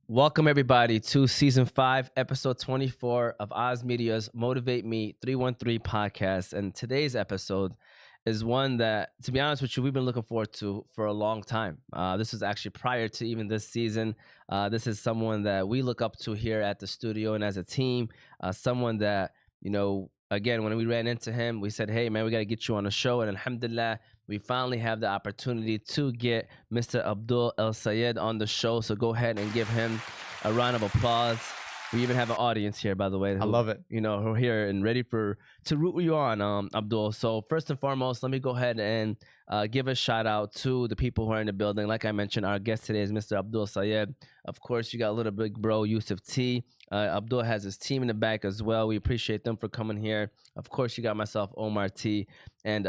Welcome everybody to season 5, episode 24 of Oz Media's Motivate Me 313 podcast. And today's episode is one that, to be honest with you, we've been looking forward to for a long time. This was actually prior to even this season. This is someone that we look up to here at the studio and as a team. Someone that, again, when we ran into him, we said, hey, man, we got to get you on the show. And alhamdulillah, we finally have the opportunity to get Mr. Abdul El-Sayed on the show. So go ahead and give him a round of applause. We even have an audience here, by the way. I love it. Who are here and ready to root you on, Abdul. So first and foremost, let me go ahead and give a shout out to the people who are in the building. Like I mentioned, our guest today is Mr. Abdul El-Sayed. Of course, you got little big bro, Yusuf T. Abdul has his team in the back as well. We appreciate them for coming here. Of course, you got myself, Omar T. And,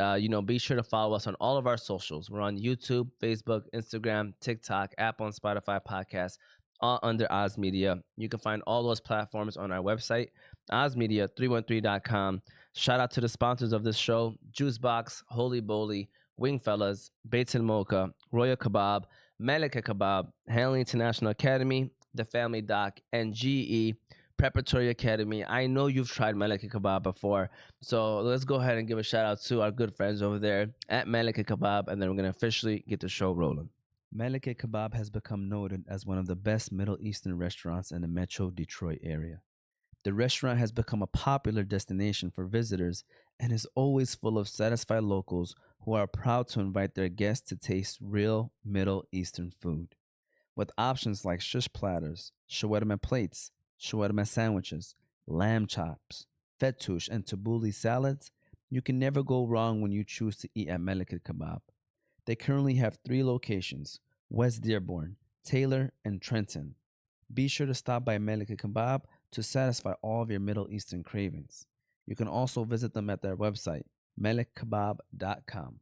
be sure to follow us on all of our socials. We're on YouTube, Facebook, Instagram, TikTok, Apple, and Spotify podcasts, all under Oz Media. You can find all those platforms on our website, ozmedia313.com. Shout out to the sponsors of this show, Juicebox, Holy Bowly, Wingfellas, Bates & Mocha, Royal Kebab, Malika Kebab, Hanley International Academy, The Family Doc, and GE Preparatory Academy. I know you've tried Malika Kebab before, so let's go ahead and give a shout out to our good friends over there at Malika Kebab, and then we're going to officially get the show rolling. Malika Kebab has become noted as one of the best Middle Eastern restaurants in the Metro Detroit area. The restaurant has become a popular destination for visitors and is always full of satisfied locals who are proud to invite their guests to taste real Middle Eastern food. With options like shish platters, shawarma plates, shawarma sandwiches, lamb chops, fettush, and tabbouleh salads, you can never go wrong when you choose to eat at Malika Kebab. They currently have 3 locations, West Dearborn, Taylor, and Trenton. Be sure to stop by Malika Kebab to satisfy all of your Middle Eastern cravings. You can also visit them at their website, malikkebab.com.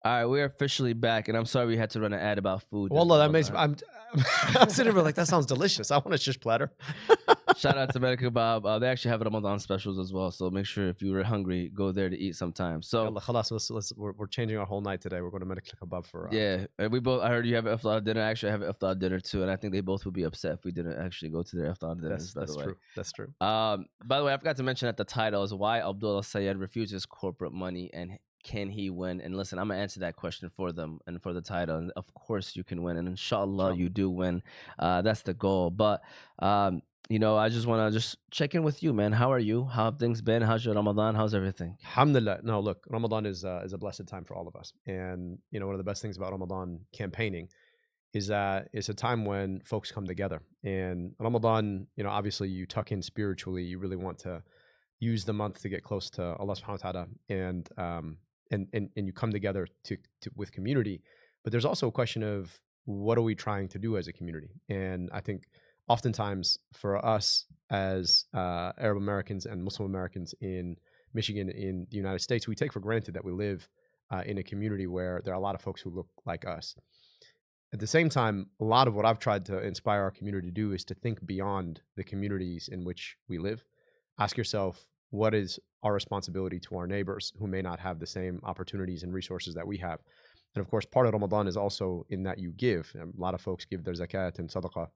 All right, we're officially back, and I'm sorry we had to run an ad about food. Well, that makes I'm sitting here like, that sounds delicious. I want a shish platter. Shout out to Malika Kebab. They actually have Ramadan specials as well, so make sure if you were hungry, go there to eat sometime. So, we're changing our whole night today. We're going to Malika Kebab for. Yeah, we both. I heard you have iftar dinner. Actually, I have an iftar dinner too, and I think they both would be upset if we didn't actually go to their iftar dinner. That's true. That's true. By the way, I forgot to mention that the title is why Abdul El-Sayed refuses corporate money and can he win? And listen, I'm gonna answer that question for them and for the title. And of course, you can win, and inshallah, you do win. That's the goal. But I just want to check in with you, man. How are you? How have things been? How's your Ramadan? How's everything? Alhamdulillah. No, look, Ramadan is a blessed time for all of us. And, one of the best things about Ramadan campaigning is that it's a time when folks come together. And Ramadan, obviously you tuck in spiritually. You really want to use the month to get close to Allah subhanahu wa ta'ala. And you come together to with community. But there's also a question of what are we trying to do as a community? And I think oftentimes for us as Arab Americans and Muslim Americans in Michigan, in the United States, we take for granted that we live in a community where there are a lot of folks who look like us. At the same time, a lot of what I've tried to inspire our community to do is to think beyond the communities in which we live. Ask yourself, what is our responsibility to our neighbors who may not have the same opportunities and resources that we have? And of course, part of Ramadan is also in that you give. A lot of folks give their zakat and sadaqah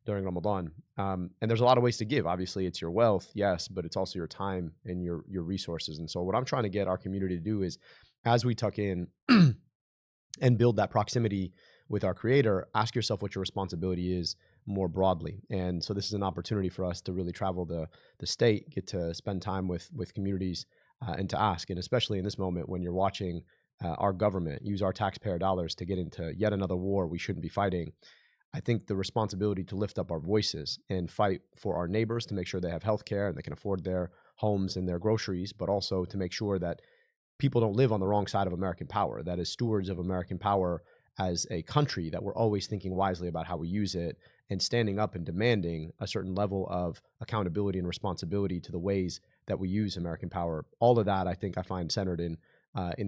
during Ramadan. And there's a lot of ways to give. Obviously, it's your wealth, yes, but it's also your time and your resources. And so what I'm trying to get our community to do is, as we tuck in and build that proximity with our Creator, ask yourself what your responsibility is more broadly. And so this is an opportunity for us to really travel the state, get to spend time with communities and to ask. And especially in this moment when you're watching our government use our taxpayer dollars to get into yet another war we shouldn't be fighting, I think the responsibility to lift up our voices and fight for our neighbors to make sure they have health care and they can afford their homes and their groceries, but also to make sure that people don't live on the wrong side of American power, that as stewards of American power as a country, that we're always thinking wisely about how we use it and standing up and demanding a certain level of accountability and responsibility to the ways that we use American power. All of that, I think, I find centered in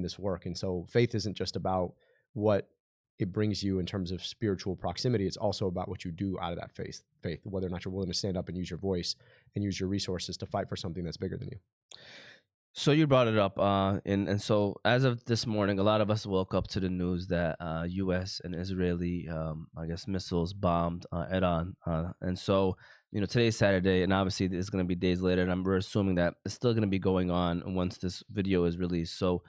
this work. And so faith isn't just about what it brings you in terms of spiritual proximity. It's also about what you do out of that faith, whether or not you're willing to stand up and use your voice and use your resources to fight for something that's bigger than you. So you brought it up, and so as of this morning, a lot of us woke up to the news that U.S. and Israeli, I guess, missiles bombed Iran, and so today's Saturday, and obviously it's going to be days later, and we're assuming that it's still going to be going on once this video is released. So,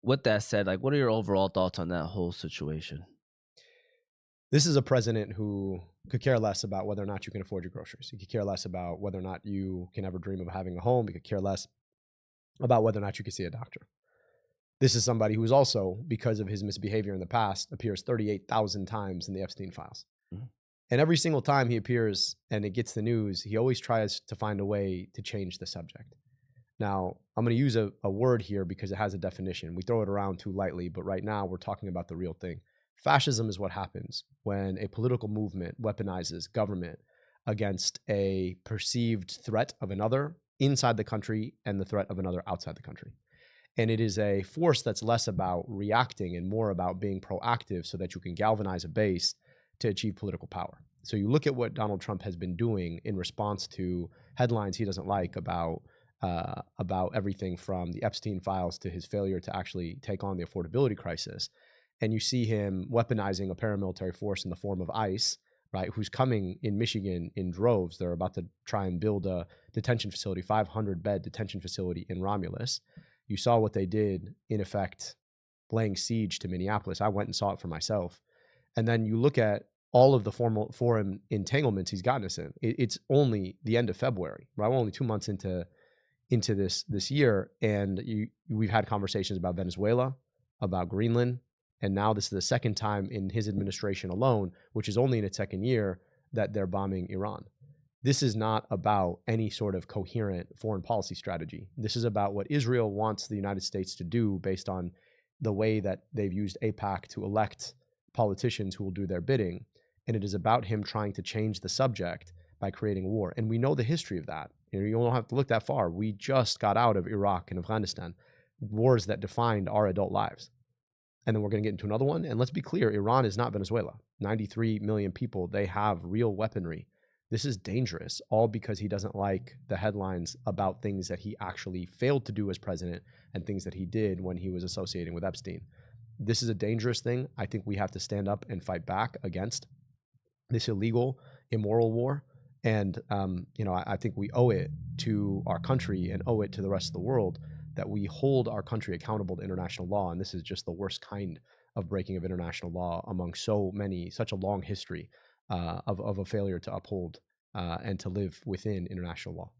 with that said, like, what are your overall thoughts on that whole situation? This is a president who could care less about whether or not you can afford your groceries. He could care less about whether or not you can ever dream of having a home. He could care less about whether or not you can see a doctor. This is somebody who's also, because of his misbehavior in the past, appears 38,000 times in the Epstein files. Mhm. And every single time he appears and it gets the news, he always tries to find a way to change the subject. Now, I'm going to use a word here because it has a definition. We throw it around too lightly, but right now we're talking about the real thing. Fascism is what happens when a political movement weaponizes government against a perceived threat of another inside the country and the threat of another outside the country. And it is a force that's less about reacting and more about being proactive so that you can galvanize a base to achieve political power. So you look at what Donald Trump has been doing in response to headlines he doesn't like about everything from the Epstein files to his failure to actually take on the affordability crisis. And you see him weaponizing a paramilitary force in the form of ICE, right, who's coming in Michigan in droves. They're about to try and build a detention facility, 500-bed detention facility in Romulus. You saw what they did, in effect, laying siege to Minneapolis. I went and saw it for myself. And then you look at all of the foreign entanglements he's gotten us in. It's only the end of February, right? We're only 2 months into this year, and we've had conversations about Venezuela, about Greenland, and now this is the second time in his administration alone, which is only in its second year, that they're bombing Iran. This is not about any sort of coherent foreign policy strategy. This is about what Israel wants the United States to do based on the way that they've used AIPAC to elect politicians who will do their bidding. And it is about him trying to change the subject by creating war. And we know the history of that. You don't have to look that far. We just got out of Iraq and Afghanistan, wars that defined our adult lives. And then we're going to get into another one. And let's be clear, Iran is not Venezuela. 93 million people, they have real weaponry. This is dangerous, all because he doesn't like the headlines about things that he actually failed to do as president and things that he did when he was associating with Epstein. This is a dangerous thing. I think we have to stand up and fight back against this illegal, immoral war. And, I think we owe it to our country and owe it to the rest of the world that we hold our country accountable to international law. And this is just the worst kind of breaking of international law among such a long history of a failure to uphold and to live within international law.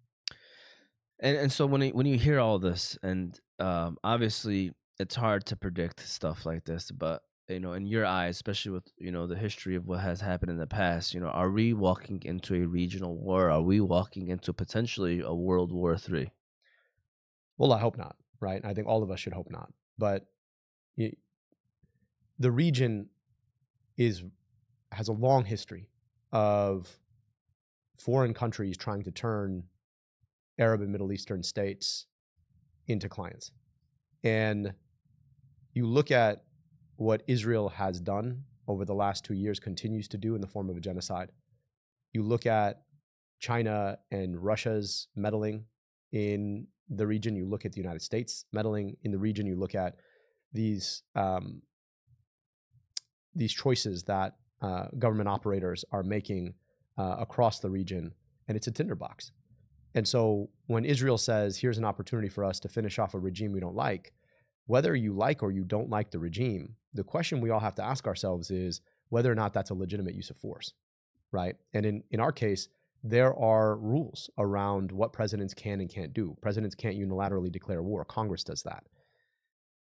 And so when you hear all this, and obviously it's hard to predict stuff like this, but in your eyes, especially with the history of what has happened in the past, are we walking into a regional war? Are we walking into potentially a World War III? Well, I hope not, right? I think all of us should hope not. But the region has a long history of foreign countries trying to turn Arab and Middle Eastern states into clients. And you look at what Israel has done over the last 2 years, continues to do in the form of a genocide. You look at China and Russia's meddling in the region. You look at the United States meddling in the region. You look at these choices that government operators are making across the region, and it's a tinderbox. And so when Israel says, here's an opportunity for us to finish off a regime we don't like, whether you like or you don't like the regime, the question we all have to ask ourselves is whether or not that's a legitimate use of force, right? And in our case, there are rules around what presidents can and can't do. Presidents can't unilaterally declare war. Congress does that.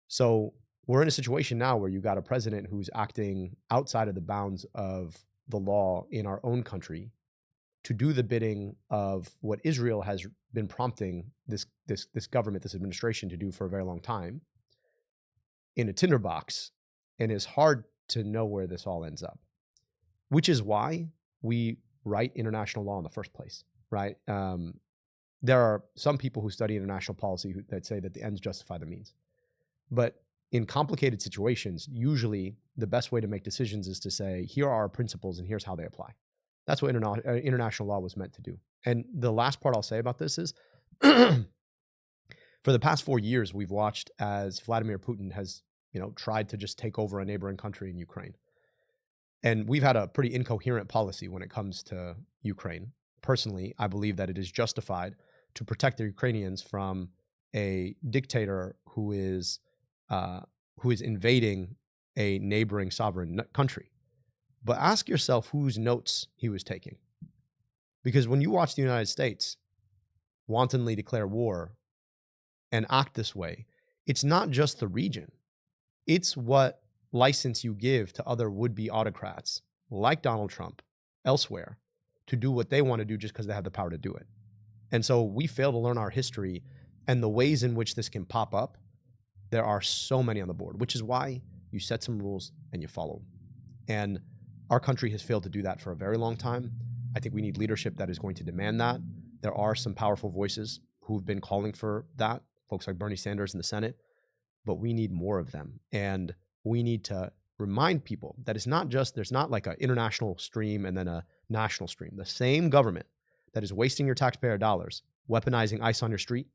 So we're in a situation now where you've got a president who's acting outside of the bounds of the law in our own country to do the bidding of what Israel has been prompting this government, this administration to do for a very long time in a tinderbox. And it's hard to know where this all ends up, which is why we write international law in the first place, right? There are some people who study international policy that say that the ends justify the means. But in complicated situations, usually the best way to make decisions is to say, here are our principles and here's how they apply. That's what international law was meant to do. And the last part I'll say about this is For the past 4 years, we've watched as Vladimir Putin has, tried to just take over a neighboring country in Ukraine. And we've had a pretty incoherent policy when it comes to Ukraine. Personally, I believe that it is justified to protect the Ukrainians from a dictator who is invading a neighboring sovereign country. But ask yourself whose notes he was taking. Because when you watch the United States wantonly declare war and act this way, it's not just the region. It's what license you give to other would-be autocrats like Donald Trump elsewhere to do what they want to do just because they have the power to do it. And so we fail to learn our history and the ways in which this can pop up. There are so many on the board, which is why you set some rules and you follow. And our country has failed to do that for a very long time. I think we need leadership that is going to demand that. There are some powerful voices who've been calling for that, folks like Bernie Sanders in the Senate, but we need more of them. And we need to remind people that it's not just, there's not like an international stream and then a national stream. The same government that is wasting your taxpayer dollars, weaponizing ICE on your street,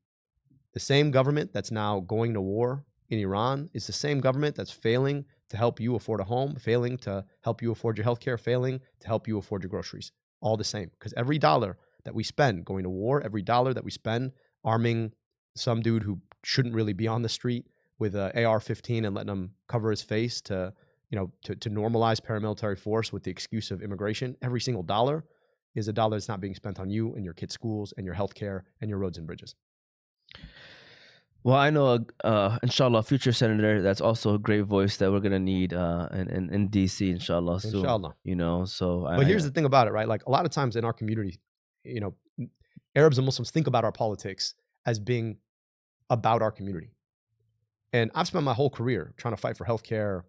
the same government that's now going to war in Iran is the same government that's failing to help you afford a home, failing to help you afford your healthcare, failing to help you afford your groceries. All the same. Because every dollar that we spend going to war, every dollar that we spend arming some dude who shouldn't really be on the street with an AR-15 and letting him cover his face to normalize paramilitary force with the excuse of immigration, every single dollar is a dollar that's not being spent on you and your kids' schools and your healthcare and your roads and bridges. Well, I know, inshallah, a future senator that's also a great voice that we're going to need in D.C., inshallah, soon. Inshallah. So... But here's the thing about it, right? Like a lot of times in our community, Arabs and Muslims think about our politics as being about our community. And I've spent my whole career trying to fight for healthcare,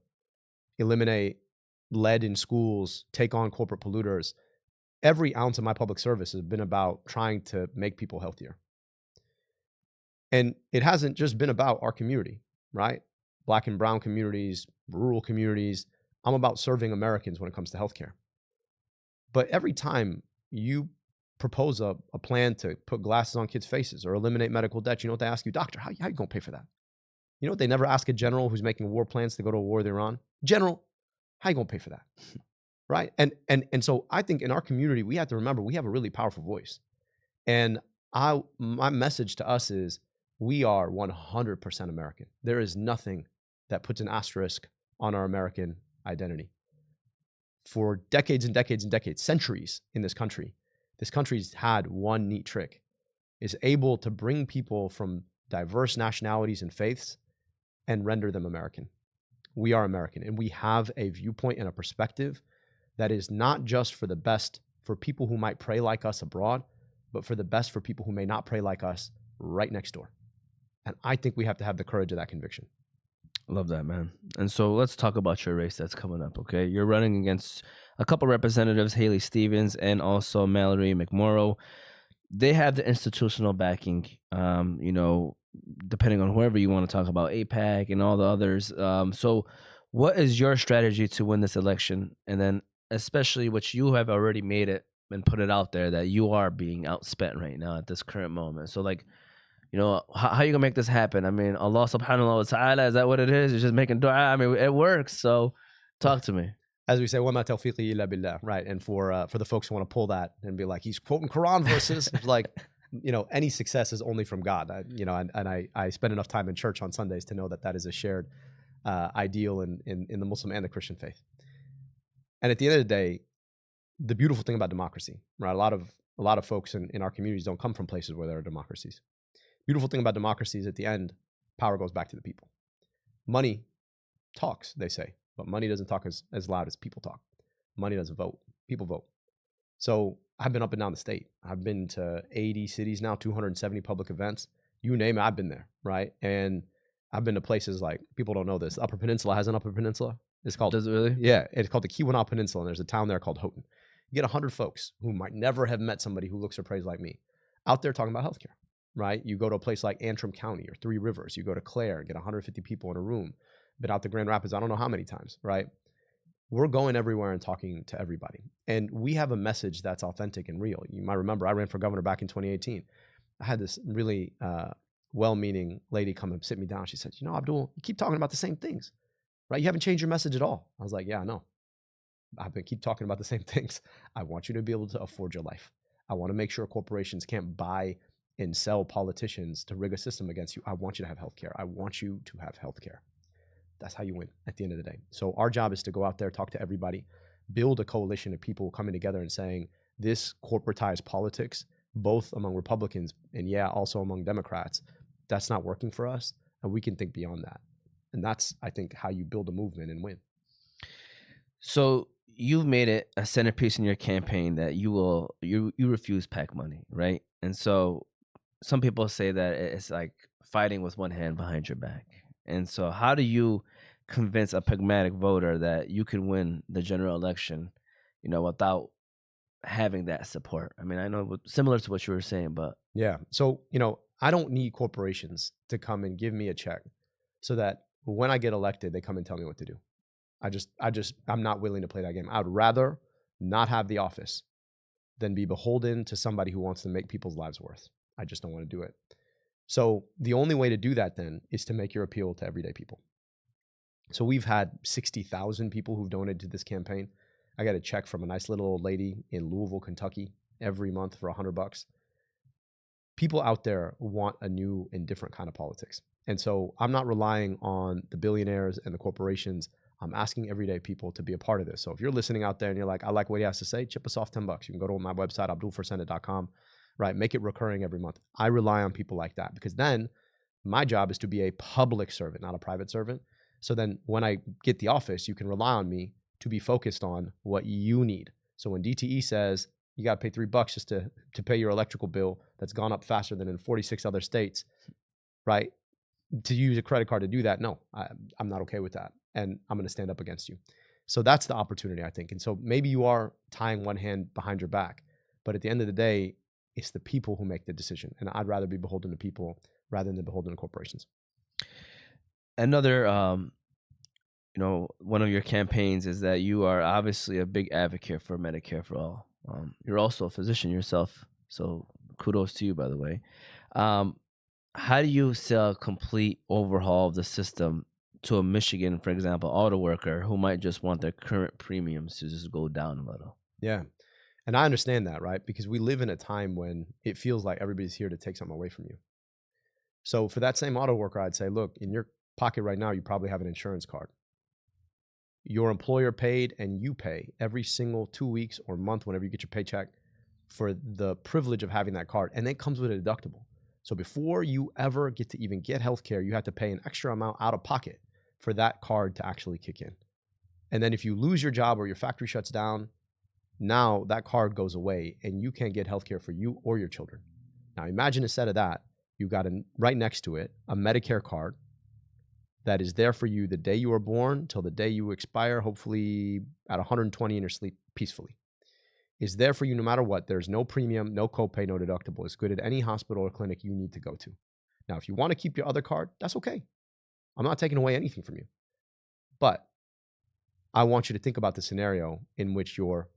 eliminate lead in schools, take on corporate polluters. Every ounce of my public service has been about trying to make people healthier. And it hasn't just been about our community, right? Black and brown communities, rural communities. I'm about serving Americans when it comes to healthcare. But every time you propose a plan to put glasses on kids' faces or eliminate medical debt, you know what they ask you? Doctor, how you going to pay for that? You know what they never ask a general who's making war plans to go to a war with Iran? General, how you going to pay for that? Right? And so I think in our community, we have to remember we have a really powerful voice. And my message to us is we are 100% American. There is nothing that puts an asterisk on our American identity. For decades and decades and decades, centuries in this country's had one neat trick, is able to bring people from diverse nationalities and faiths and render them American. We are American, and we have a viewpoint and a perspective that is not just for the best for people who might pray like us abroad, but for the best for people who may not pray like us right next door. And I think we have to have the courage of that conviction. Love that, man. And so let's talk about your race that's coming up, okay? You're running against a couple representatives, Haley Stevens and also Mallory McMorrow. They have the institutional backing, depending on whoever you want to talk about, AIPAC and all the others. So what is your strategy to win this election? And then especially which you have already made it and put it out there that you are being outspent right now at this current moment. So how are you going to make this happen? I mean, Allah subhanahu wa ta'ala, is that what it is? You're just making dua. I mean, it works. So talk to me. As we say, وَمَا تَوْفِيقِي إِلَّا بِاللَّهِ, right? And for the folks who want to pull that and be like, he's quoting Quran verses, it's like, any success is only from God. I spend enough time in church on Sundays to know that is a shared ideal in the Muslim and the Christian faith. And at the end of the day, the beautiful thing about democracy, right? A lot of folks in our communities don't come from places where there are democracies. Beautiful thing about democracy is at the end, power goes back to the people. Money talks, they say, but money doesn't talk as loud as people talk. Money doesn't vote. People vote. So I've been up and down the state. I've been to 80 cities now, 270 public events. You name it, I've been there, right? And I've been to places like, people don't know this, the Upper Peninsula has an Upper Peninsula. It's called... Does it really? Yeah, it's called the Keweenaw Peninsula, and there's a town there called Houghton. You get 100 folks who might never have met somebody who looks or prays like me out there talking about healthcare, right? You go to a place like Antrim County or Three Rivers. You go to Clare, get 150 people in a room. Been out to Grand Rapids, I don't know how many times, right? We're going everywhere and talking to everybody. And we have a message that's authentic and real. You might remember I ran for governor back in 2018. I had this really well-meaning lady come and sit me down. She said, you know, Abdul, you keep talking about the same things, right? You haven't changed your message at all. I was like, yeah, I know. I've been keep talking about the same things. I want you to be able to afford your life. I want to make sure corporations can't buy and sell politicians to rig a system against you. I want you to have healthcare. I want you to have healthcare. That's how you win at the end of the day. So our job is to go out there, talk to everybody, build a coalition of people coming together and saying this corporatized politics, both among Republicans and also among Democrats, that's not working for us. And we can think beyond that. And that's, I think, how you build a movement and win. So you've made it a centerpiece in your campaign that you refuse PAC money, right? And so some people say that it's like fighting with one hand behind your back. And so how do you convince a pragmatic voter that you can win the general election, without having that support? I mean, I know similar to what you were saying, but yeah. So, I don't need corporations to come and give me a check so that when I get elected, they come and tell me what to do. I'm not willing to play that game. I'd rather not have the office than be beholden to somebody who wants to make people's lives worse. I just don't want to do it. So the only way to do that then is to make your appeal to everyday people. So we've had 60,000 people who've donated to this campaign. I got a check from a nice little old lady in Louisville, Kentucky every month for $100. People out there want a new and different kind of politics. And so I'm not relying on the billionaires and the corporations. I'm asking everyday people to be a part of this. So if you're listening out there and you're like, I like what he has to say, chip us off $10. You can go to my website, abdulforsenate.com, right? Make it recurring every month. I rely on people like that because then my job is to be a public servant, not a private servant. So then when I get the office, you can rely on me to be focused on what you need. So when DTE says you got to pay $3 just to pay your electrical bill that's gone up faster than in 46 other states, right? To use a credit card to do that, no, I'm not okay with that. And I'm going to stand up against you. So that's the opportunity, I think. And so maybe you are tying one hand behind your back, but at the end of the day, it's the people who make the decision. And I'd rather be beholden to people rather than beholden to corporations. Another, one of your campaigns is that you are obviously a big advocate for Medicare for all. You're also a physician yourself, so kudos to you, by the way. How do you sell a complete overhaul of the system to a Michigan, for example, auto worker who might just want their current premiums to just go down a little? Yeah. And I understand that, right? Because we live in a time when it feels like everybody's here to take something away from you. So for that same auto worker, I'd say, look, in your pocket right now, you probably have an insurance card. Your employer paid and you pay every single 2 weeks or month whenever you get your paycheck for the privilege of having that card. And it comes with a deductible. So before you ever get to even get healthcare, you have to pay an extra amount out of pocket for that card to actually kick in. And then if you lose your job or your factory shuts down, now that card goes away and you can't get healthcare for you or your children. Now imagine instead of that, you got right next to it, a Medicare card that is there for you the day you were born till the day you expire, hopefully at 120 in your sleep peacefully. Is there for you no matter what. There's no premium, no copay, no deductible. It's good at any hospital or clinic you need to go to. Now, if you want to keep your other card, that's okay. I'm not taking away anything from you. But I want you to think about the scenario in which your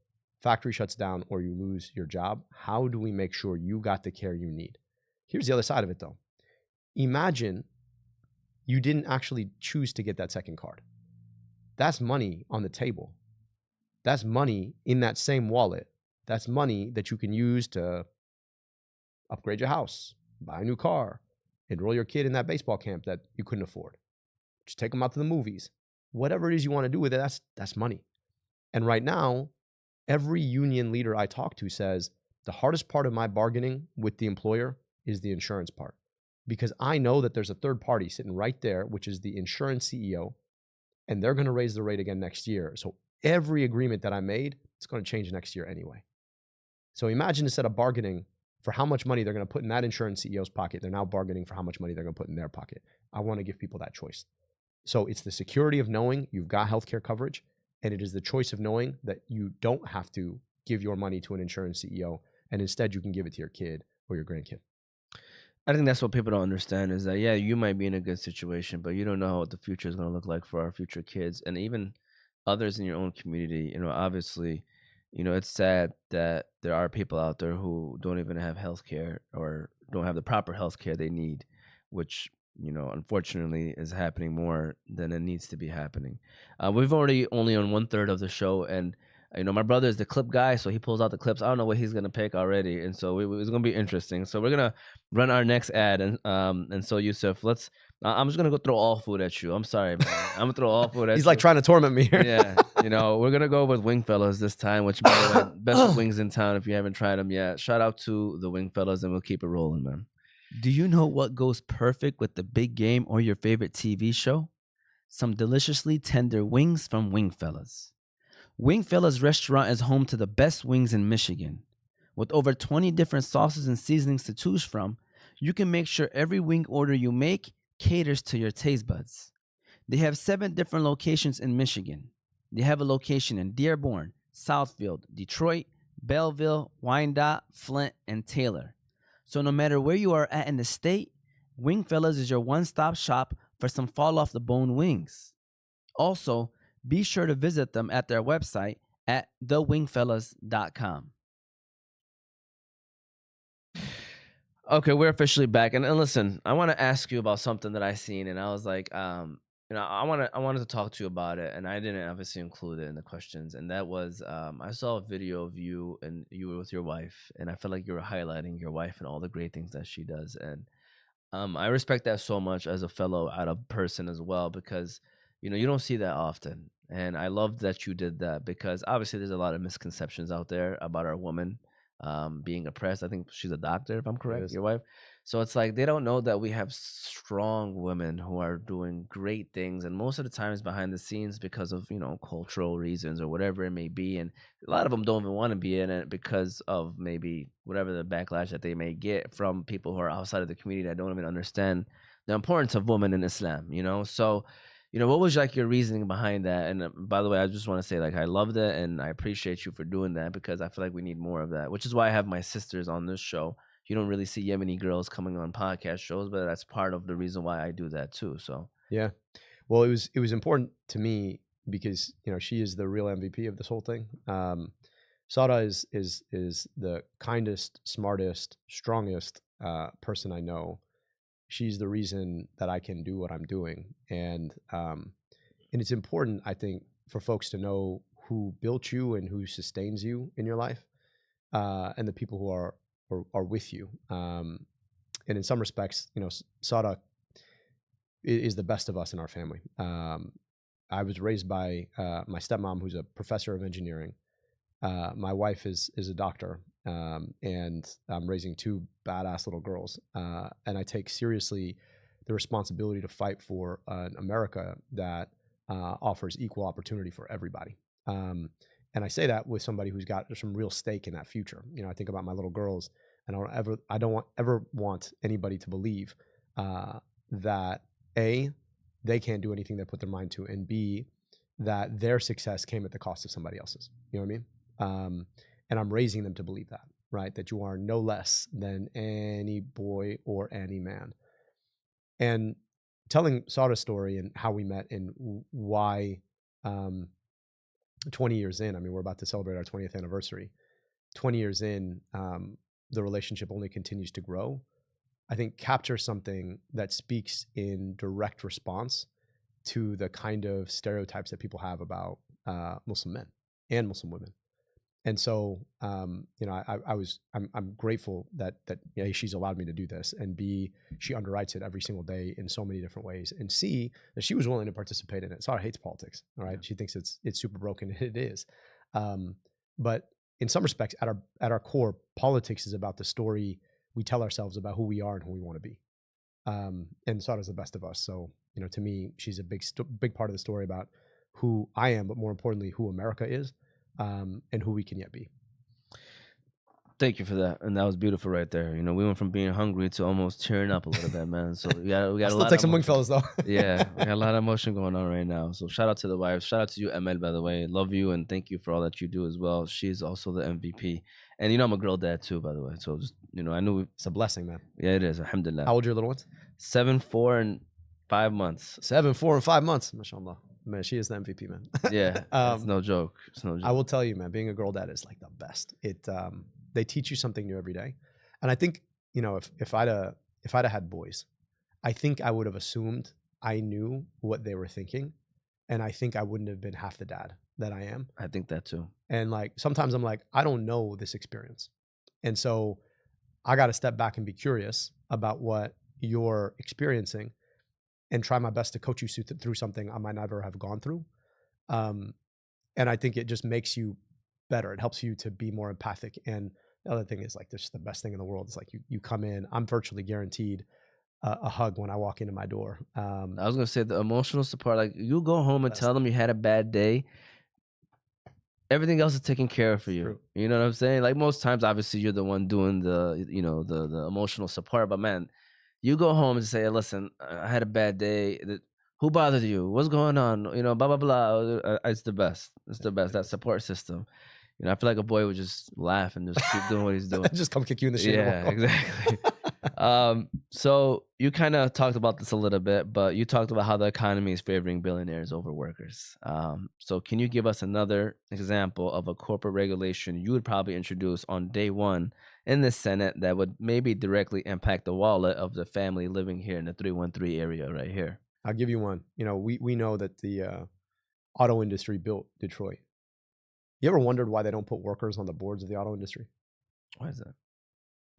factory shuts down or you lose your job. How do we make sure you got the care you need? Here's the other side of it, though. Imagine you didn't actually choose to get that second card. That's money on the table. That's money in that same wallet. That's money that you can use to upgrade your house, buy a new car, enroll your kid in that baseball camp that you couldn't afford. Just take them out to the movies. Whatever it is you want to do with it, that's money. And right now, every union leader I talk to says the hardest part of my bargaining with the employer is the insurance part. Because I know that there's a third party sitting right there, which is the insurance CEO, and they're going to raise the rate again next year. So every agreement that I made, it's going to change next year anyway. So imagine instead of bargaining for how much money they're going to put in that insurance CEO's pocket, they're now bargaining for how much money they're going to put in their pocket. I want to give people that choice. So it's the security of knowing you've got healthcare coverage, and it is the choice of knowing that you don't have to give your money to an insurance CEO, and instead you can give it to your kid or your grandkid. I think that's what people don't understand is that, yeah, you might be in a good situation, but you don't know what the future is going to look like for our future kids and even others in your own community. Obviously, it's sad that there are people out there who don't even have health care or don't have the proper health care they need which, unfortunately is happening more than it needs to be happening. We've already only on 1/3 of the show, and my brother is the clip guy, so he pulls out the clips. I don't know what he's gonna pick already, and so it's gonna be interesting. So we're gonna run our next ad, and so Yusuf, I'm just gonna go throw all food at you. I'm sorry, man. I'm gonna throw all food at you. He's like trying to torment me here. Yeah, we're gonna go with Wing Fellas this time, which, by the way, best wings in town. If you haven't tried them yet, shout out to the Wing Fellas, and we'll keep it rolling, man. Do you know what goes perfect with the big game or your favorite TV show? Some deliciously tender wings from Wing Fellas. Wing Fellas restaurant is home to the best wings in Michigan. With over 20 different sauces and seasonings to choose from, you can make sure every wing order you make caters to your taste buds. They have 7 different locations in Michigan. They have a location in Dearborn, Southfield, Detroit, Belleville, Wyandotte, Flint, and Taylor. So no matter where you are at in the state, Wing Fellas is your one-stop shop for some fall-off-the-bone wings. Also, be sure to visit them at their website at thewingfellas.com. Okay, we're officially back. And listen, I want to ask you about something that I seen, and I was like, I wanted to talk to you about it, and I didn't obviously include it in the questions. And that was, I saw a video of you, and you were with your wife, and I felt like you were highlighting your wife and all the great things that she does. And I respect that so much as a fellow Arab person as well, because you don't see that often. And I love that you did that, because obviously there's a lot of misconceptions out there about our woman being oppressed. I think she's a doctor, if I'm correct, your wife. So it's like they don't know that we have strong women who are doing great things, and most of the time it's behind the scenes because of cultural reasons or whatever it may be. And a lot of them don't even want to be in it because of maybe whatever the backlash that they may get from people who are outside of the community that don't even understand the importance of women in Islam. So what was like your reasoning behind that? And by the way, I just want to say, like, I loved it and I appreciate you for doing that, because I feel like we need more of that, which is why I have my sisters on this show. You don't really see Yemeni girls coming on podcast shows, but that's part of the reason why I do that too. So yeah, well, it was important to me because she is the real MVP of this whole thing. Sada is the kindest, smartest, strongest person I know. She's the reason that I can do what I'm doing. And it's important, I think, for folks to know who built you and who sustains you in your life, and the people who are with you. And in some respects, Sada is the best of us in our family. I was raised by my stepmom, who's a professor of engineering. My wife is a doctor. And I'm raising 2 badass little girls. And I take seriously the responsibility to fight for an America that offers equal opportunity for everybody. And I say that with somebody who's got some real stake in that future. I think about my little girls, and I don't ever want anybody to believe that A, they can't do anything they put their mind to, and B, that their success came at the cost of somebody else's. You know what I mean? And I'm raising them to believe that, right? That you are no less than any boy or any man. And telling Sada's story and how we met and why 20 years in, I mean, we're about to celebrate our 20th anniversary. 20 years in, the relationship only continues to grow. I think captures something that speaks in direct response to the kind of stereotypes that people have about Muslim men and Muslim women. And so, I'm grateful that A, she's allowed me to do this, and B, she underwrites it every single day in so many different ways, and C, that she was willing to participate in it. Sarah hates politics, all right? Yeah. She thinks it's super broken, and it is. But in some respects, at our core, politics is about the story we tell ourselves about who we are and who we want to be. And Sarah's the best of us. So, to me, she's a big part of the story about who I am, but more importantly, who America is. And who we can yet be. Thank you for that, and that was beautiful right there. We went from being hungry to almost tearing up a little bit, man. So we got I'll still take some wing fellas though. Yeah, we got a lot of emotion going on right now. So shout out to the wife. Shout out to you, Emel, by the way. Love you and thank you for all that you do as well. She's also the MVP, and I'm a girl dad too, by the way. So just I knew it's a blessing, man. Yeah, it is. Alhamdulillah. How old are your little ones? 7, 4, and 5 months. 7, 4, and 5 months. MashaAllah. Man, she is the MVP, man. Yeah, it's no joke. It's no joke. I will tell you, man, being a girl dad is like the best. They teach you something new every day, and I think if I'd have had boys, I think I would have assumed I knew what they were thinking, and I think I wouldn't have been half the dad that I am. I think that too. And like sometimes I'm like, I don't know this experience. And so I got to step back and be curious about what you're experiencing and try my best to coach you through something I might never have gone through. And I think it just makes you better. It helps you to be more empathic. And the other thing is like, this is the best thing in the world. It's like you come in, I'm virtually guaranteed a hug when I walk into my door. I was gonna say the emotional support. Like you go home and tell them you had a bad day. Everything else is taken care of for you. True. You know what I'm saying? Like most times, obviously, you're the one doing the, you know, the emotional support. But man, you go home and say, "Listen, I had a bad day. Who bothered you? What's going on? You know, blah blah blah." It's the best. It's the best. That support system. You know, I feel like a boy would just laugh and just keep doing what he's doing. Just come kick you in the shin. Yeah, exactly. So you kind of talked about this a little bit, but you talked about how the economy is favoring billionaires over workers. So can you give us another example of a corporate regulation you would probably introduce on day one in the Senate that would maybe directly impact the wallet of the family living here in the 313 area right here? I'll give you one. You know, we know that the auto industry built Detroit. You ever wondered why they don't put workers on the boards of the auto industry? Why is that?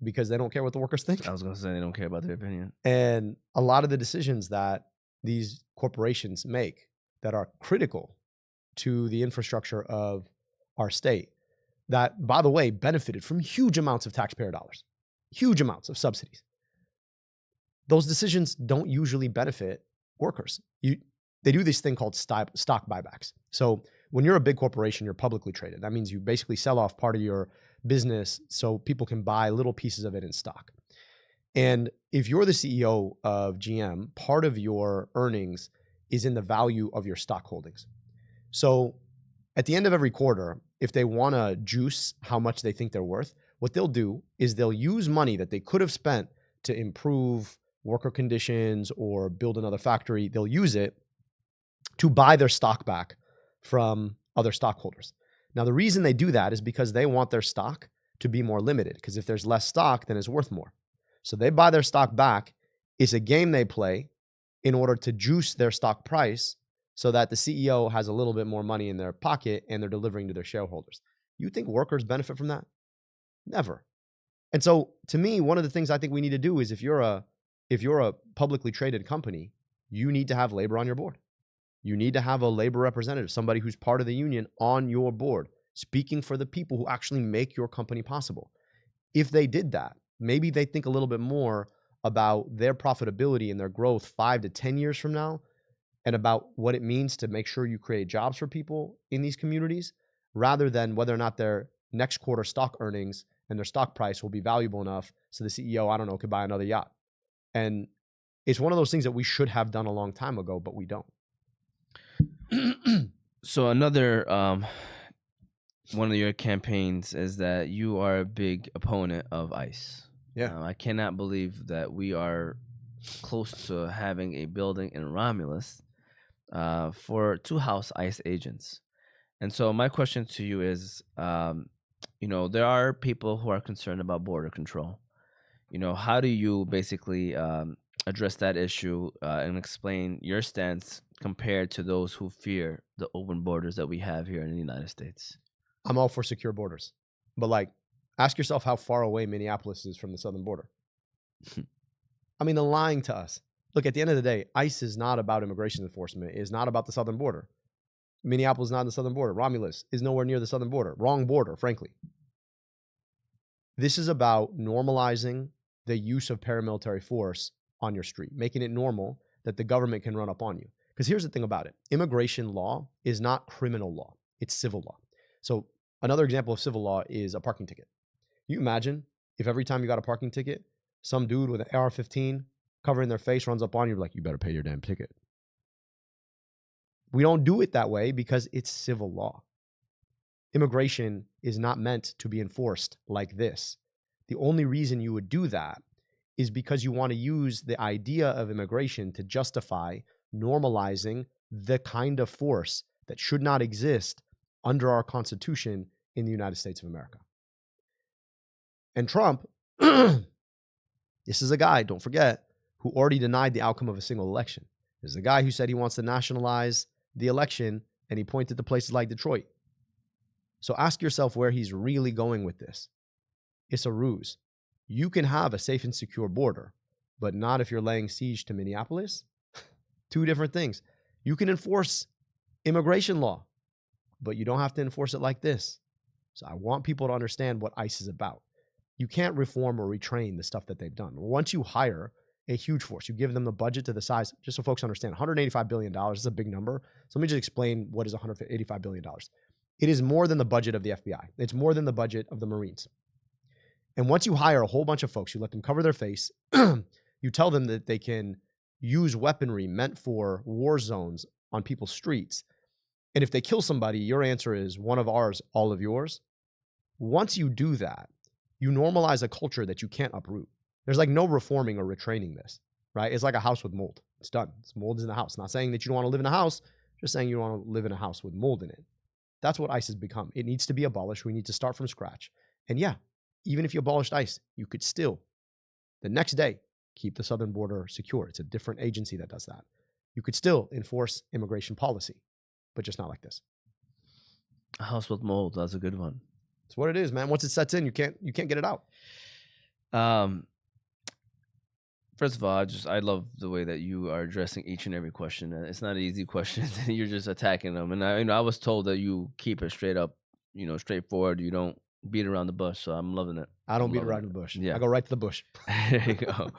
Because they don't care what the workers think. I was going to say they don't care about their opinion. And a lot of the decisions that these corporations make that are critical to the infrastructure of our state, that, by the way, benefited from huge amounts of taxpayer dollars, huge amounts of subsidies. Those decisions don't usually benefit workers. They do this thing called stock buybacks. So when you're a big corporation, you're publicly traded. That means you basically sell off part of your business so people can buy little pieces of it in stock. And if you're the CEO of GM, part of your earnings is in the value of your stock holdings. So at the end of every quarter, if they want to juice how much they think they're worth, what they'll do is they'll use money that they could have spent to improve worker conditions or build another factory. They'll use it to buy their stock back from other stockholders. Now, the reason they do that is because they want their stock to be more limited, because if there's less stock, then it's worth more. So they buy their stock back. It's a game they play in order to juice their stock price so that the CEO has a little bit more money in their pocket and they're delivering to their shareholders. You think workers benefit from that? Never. And so to me, one of the things I think we need to do is if you're a publicly traded company, you need to have labor on your board. You need to have a labor representative, somebody who's part of the union on your board, speaking for the people who actually make your company possible. If they did that, maybe they think a little bit more about their profitability and their growth 5 to 10 years from now, and about what it means to make sure you create jobs for people in these communities, rather than whether or not their next quarter stock earnings and their stock price will be valuable enough so the CEO, I don't know, could buy another yacht. And it's one of those things that we should have done a long time ago, but we don't. So another one of your campaigns is that you are a big opponent of ICE. Yeah. I cannot believe that we are close to having a building in Romulus to house ICE agents. And so my question to you is, you know, there are people who are concerned about border control. You know, how do you basically address that issue and explain your stance compared to those who fear the open borders that we have here in the United States? I'm all for secure borders, but like, ask yourself how far away Minneapolis is from the southern border. I mean, they're lying to us. Look, at the end of the day, ICE is not about immigration enforcement. It is not about the southern border. Minneapolis is not on the southern border. Romulus is nowhere near the southern border. Wrong border, frankly. This is about normalizing the use of paramilitary force on your street, making it normal that the government can run up on you. Because here's the thing about it. Immigration law is not criminal law. It's civil law. So another example of civil law is a parking ticket. Can you imagine if every time you got a parking ticket, some dude with an AR-15 covering their face runs up on you like, you better pay your damn ticket. We don't do it that way because it's civil law. Immigration is not meant to be enforced like this. The only reason you would do that is because you want to use the idea of immigration to justify normalizing the kind of force that should not exist under our Constitution in the United States of America. And Trump, this is a guy, don't forget, who already denied the outcome of a single election. There's the guy who said he wants to nationalize the election, and he pointed to places like Detroit. So ask yourself where he's really going with this. It's a ruse. You can have a safe and secure border, but not if you're laying siege to Minneapolis. Two different things. You can enforce immigration law, but you don't have to enforce it like this. So I want people to understand what ICE is about. You can't reform or retrain the stuff that they've done. Once you hire a huge force, you give them the budget to the size, just so folks understand, $185 billion is a big number. So let me just explain what is $185 billion. It is more than the budget of the FBI. It's more than the budget of the Marines. And once you hire a whole bunch of folks, you let them cover their face, you tell them that they can use weaponry meant for war zones on people's streets. And if they kill somebody, your answer is one of ours, all of yours. Once you do that, you normalize a culture that you can't uproot. There's like no reforming or retraining this, right? It's like a house with mold. It's done. It's mold is in the house. Not saying that you don't want to live in a house, just saying you don't want to live in a house with mold in it. That's what ICE has become. It needs to be abolished. We need to start from scratch. And yeah, even if you abolished ICE, you could still, the next day, keep the southern border secure. It's a different agency that does that. You could still enforce immigration policy, but just not like this. A house with mold. That's a good one. It's what it is, man. Once it sets in, you can't get it out. First of all, I love the way that you are addressing each and every question. It's not an easy question. You're just attacking them. And I was told that you keep it straight up, straightforward. You don't beat around the bush. So I'm loving it. I don't beat around the bush. Yeah. I go right to the bush. There you go.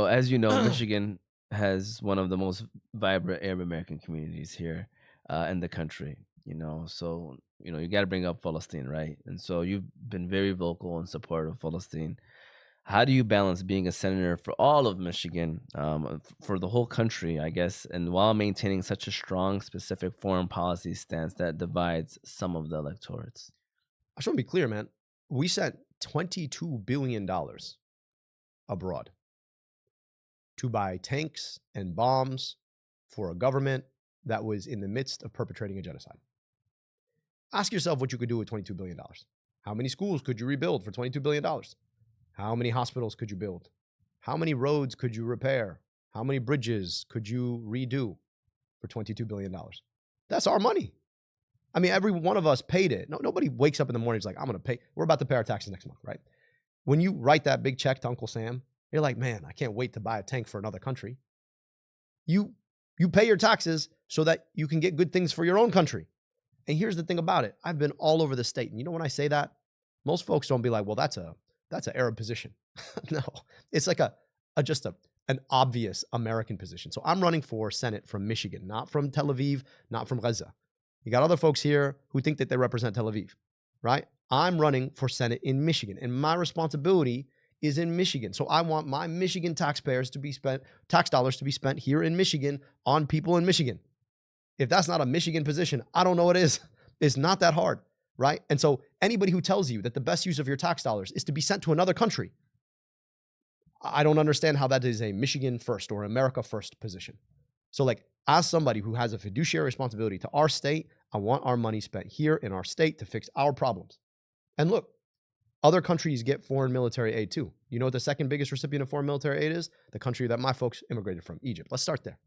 As you know, Michigan has one of the most vibrant Arab American communities here in the country. So you got to bring up Palestine, right? And so you've been very vocal in support of Palestine. How do you balance being a senator for all of Michigan, for the whole country, I guess, and while maintaining such a strong, specific foreign policy stance that divides some of the electorates? I just want to be clear, man. We sent $22 billion abroad to buy tanks and bombs for a government that was in the midst of perpetrating a genocide. Ask yourself what you could do with $22 billion. How many schools could you rebuild for $22 billion? How many hospitals could you build? How many roads could you repair? How many bridges could you redo for $22 billion? That's our money. I mean, every one of us paid it. Nobody wakes up in the morning and is like, I'm going to pay. We're about to pay our taxes next month, right? When you write that big check to Uncle Sam, you're like, man, I can't wait to buy a tank for another country. You pay your taxes so that you can get good things for your own country. And here's the thing about it. I've been all over the state. And when I say that, most folks don't be like, well, that's an Arab position. No, it's like an obvious American position. So I'm running for Senate from Michigan, not from Tel Aviv, not from Gaza. You got other folks here who think that they represent Tel Aviv, right? I'm running for Senate in Michigan, and my responsibility is in Michigan. So I want my Michigan tax dollars to be spent here in Michigan on people in Michigan. If that's not a Michigan position, I don't know what is. It's not that hard, right? And so anybody who tells you that the best use of your tax dollars is to be sent to another country, I don't understand how that is a Michigan first or America first position. So as somebody who has a fiduciary responsibility to our state, I want our money spent here in our state to fix our problems. And look, other countries get foreign military aid too. You know what the second biggest recipient of foreign military aid is? The country that my folks immigrated from, Egypt. Let's start there.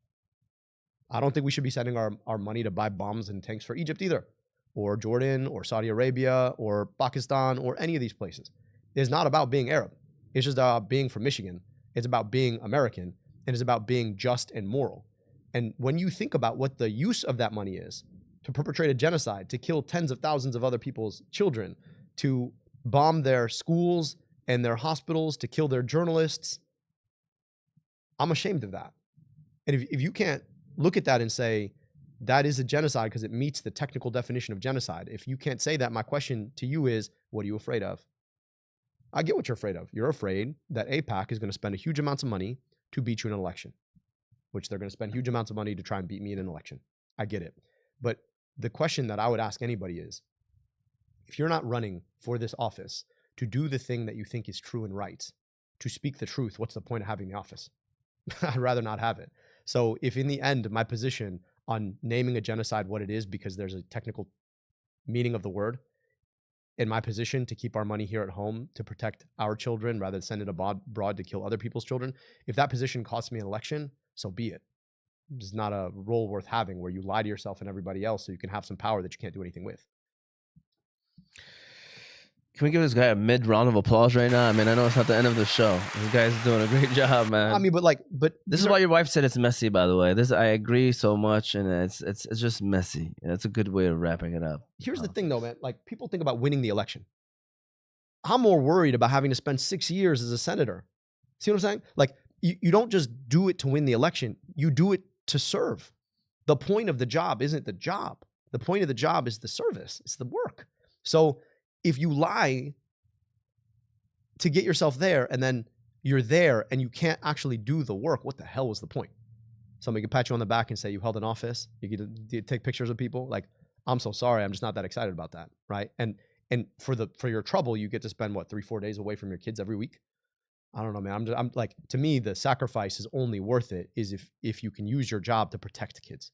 I don't think we should be sending our money to buy bombs and tanks for Egypt either, or Jordan, or Saudi Arabia, or Pakistan, or any of these places. It's not about being Arab. It's just about being from Michigan. It's about being American, and it's about being just and moral. And when you think about what the use of that money is, to perpetrate a genocide, to kill tens of thousands of other people's children, to bomb their schools and their hospitals, to kill their journalists, I'm ashamed of that. And if you can't look at that and say, that is a genocide because it meets the technical definition of genocide. If you can't say that, my question to you is, what are you afraid of? I get what you're afraid of. You're afraid that AIPAC is going to spend a huge amounts of money to beat you in an election, which they're going to spend huge amounts of money to try and beat me in an election. I get it. But the question that I would ask anybody is, if you're not running for this office to do the thing that you think is true and right, to speak the truth, what's the point of having the office? I'd rather not have it. So if in the end, my position on naming a genocide what it is because there's a technical meaning of the word, in my position to keep our money here at home to protect our children rather than send it abroad to kill other people's children. If that position costs me an election, so be it. It's not a role worth having where you lie to yourself and everybody else so you can have some power that you can't do anything with. Can we give this guy a mid round of applause right now? I mean, I know it's not the end of the show. This guy's doing a great job, man. I mean, but this is why your wife said it's messy, by the way. I agree so much, and it's just messy. And it's a good way of wrapping it up. Here's the thing, though, man. Like, people think about winning the election. I'm more worried about having to spend 6 years as a senator. See what I'm saying? Like, you don't just do it to win the election. You do it to serve. The point of the job isn't the job. The point of the job is the service. It's the work. So if you lie to get yourself there and then you're there and you can't actually do the work, what the hell was the point? Somebody could pat you on the back and say you held an office. You get take pictures of people. Like, I'm so sorry. I'm just not that excited about that, right? And for your trouble, you get to spend what 3-4 days away from your kids every week. I don't know, man. I'm like, to me, the sacrifice is only worth it is if you can use your job to protect kids.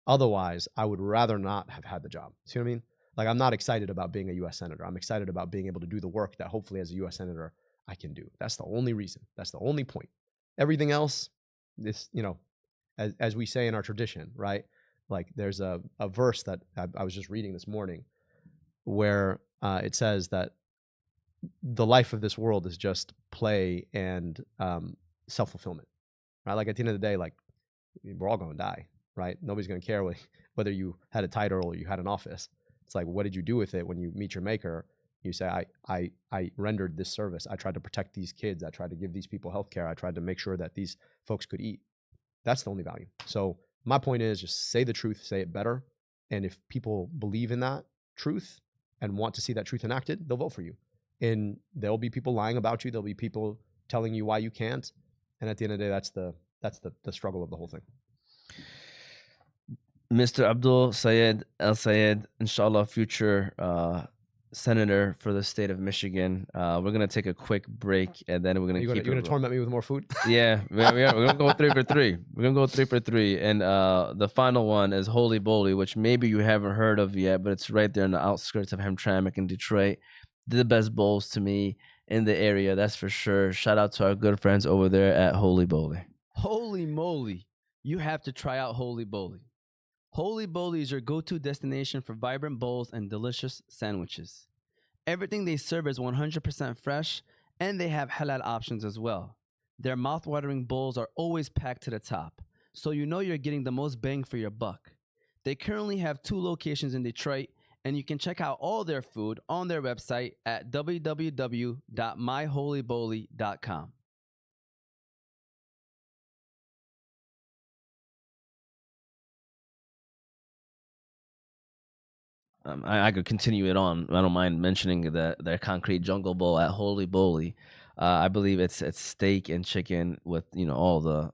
Otherwise, I would rather not have had the job. See what I mean? Like, I'm not excited about being a U.S. senator. I'm excited about being able to do the work that hopefully as a U.S. senator I can do. That's the only reason. That's the only point. Everything else, this, as we say in our tradition, right? Like, there's a verse that I was just reading this morning where it says that the life of this world is just play and self-fulfillment, right? Like, at the end of the day, like, we're all going to die, right? Nobody's going to care whether you had a title or you had an office. It's like, what did you do with it when you meet your maker? You say, I rendered this service. I tried to protect these kids. I tried to give these people healthcare. I tried to make sure that these folks could eat. That's the only value. So my point is, just say the truth, say it better. And if people believe in that truth and want to see that truth enacted, they'll vote for you. And there'll be people lying about you. There'll be people telling you why you can't. And at the end of the day, that's the struggle of the whole thing. Mr. Abdul El-Sayed, inshallah, future senator for the state of Michigan. We're going to take a quick break, and then we're going to keep it. You're going to torment me with more food? Yeah, we are. We're going to go 3 for 3. We're going to go 3 for 3. And the final one is Holy Bowly, which maybe you haven't heard of yet, but it's right there in the outskirts of Hamtramck in Detroit. The best bowls to me in the area, that's for sure. Shout out to our good friends over there at Holy Bowly. Holy moly, you have to try out Holy Bowly. Holy Bowly is your go-to destination for vibrant bowls and delicious sandwiches. Everything they serve is 100% fresh, and they have halal options as well. Their mouth-watering bowls are always packed to the top, so you know you're getting the most bang for your buck. They currently have 2 locations in Detroit, and you can check out all their food on their website at www.myholybowly.com. I could continue it on. I don't mind mentioning their concrete jungle bowl at Holy Bowly. I believe it's steak and chicken with all the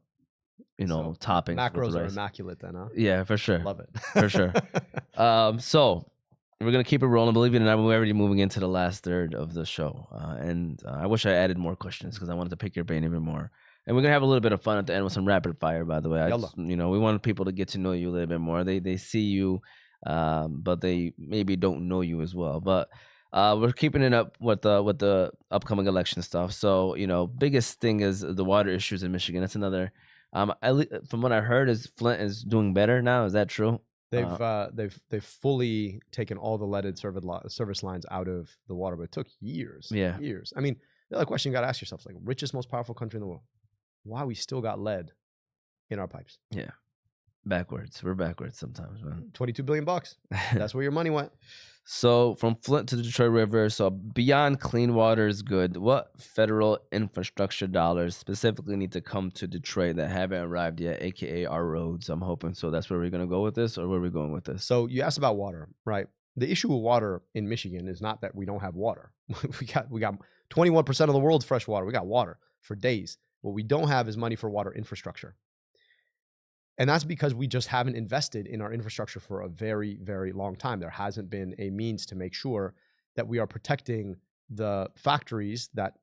toppings. Macros are immaculate then, huh? Yeah, for sure. Love it. For sure. So we're gonna keep it rolling. Believe it or not, we're already moving into the last third of the show, and I wish I added more questions because I wanted to pick your brain even more. And we're gonna have a little bit of fun at the end with some rapid fire. By the way, we want people to get to know you a little bit more. They see you, but they maybe don't know you as well. But we're keeping it up with the upcoming election stuff. So biggest thing is the water issues in Michigan. That's another. From what I heard, is Flint is doing better now. Is that true? They've fully taken all the leaded service lines out of the water, but it took years. Yeah, years. I mean, the other question you got to ask yourself is, like, richest, most powerful country in the world, why we still got lead in our pipes? Yeah, backwards. We're backwards sometimes, man. $22 billion. That's where your money went. So from Flint to the Detroit River, so beyond clean water is good. What federal infrastructure dollars specifically need to come to Detroit that haven't arrived yet, aka our roads? I'm hoping so. That's where we're gonna go with this, or where are we going with this? So you asked about water, right? The issue with water in Michigan is not that we don't have water. we got 21% of the world's fresh water. We got water for days. What we don't have is money for water infrastructure. And that's because we just haven't invested in our infrastructure for a very, very long time. There hasn't been a means to make sure that we are protecting the factories that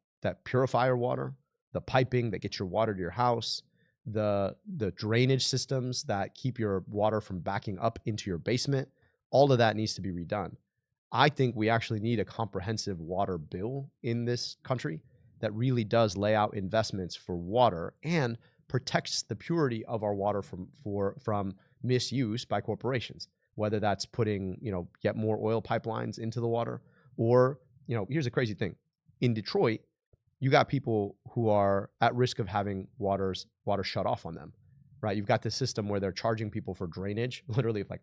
purify our water, the piping that gets your water to your house, the drainage systems that keep your water from backing up into your basement. All of that needs to be redone. I think we actually need a comprehensive water bill in this country that really does lay out investments for water and protects the purity of our water from misuse by corporations, whether that's putting, yet more oil pipelines into the water, or, here's a crazy thing. In Detroit, you got people who are at risk of having water shut off on them, right? You've got this system where they're charging people for drainage. Literally, if like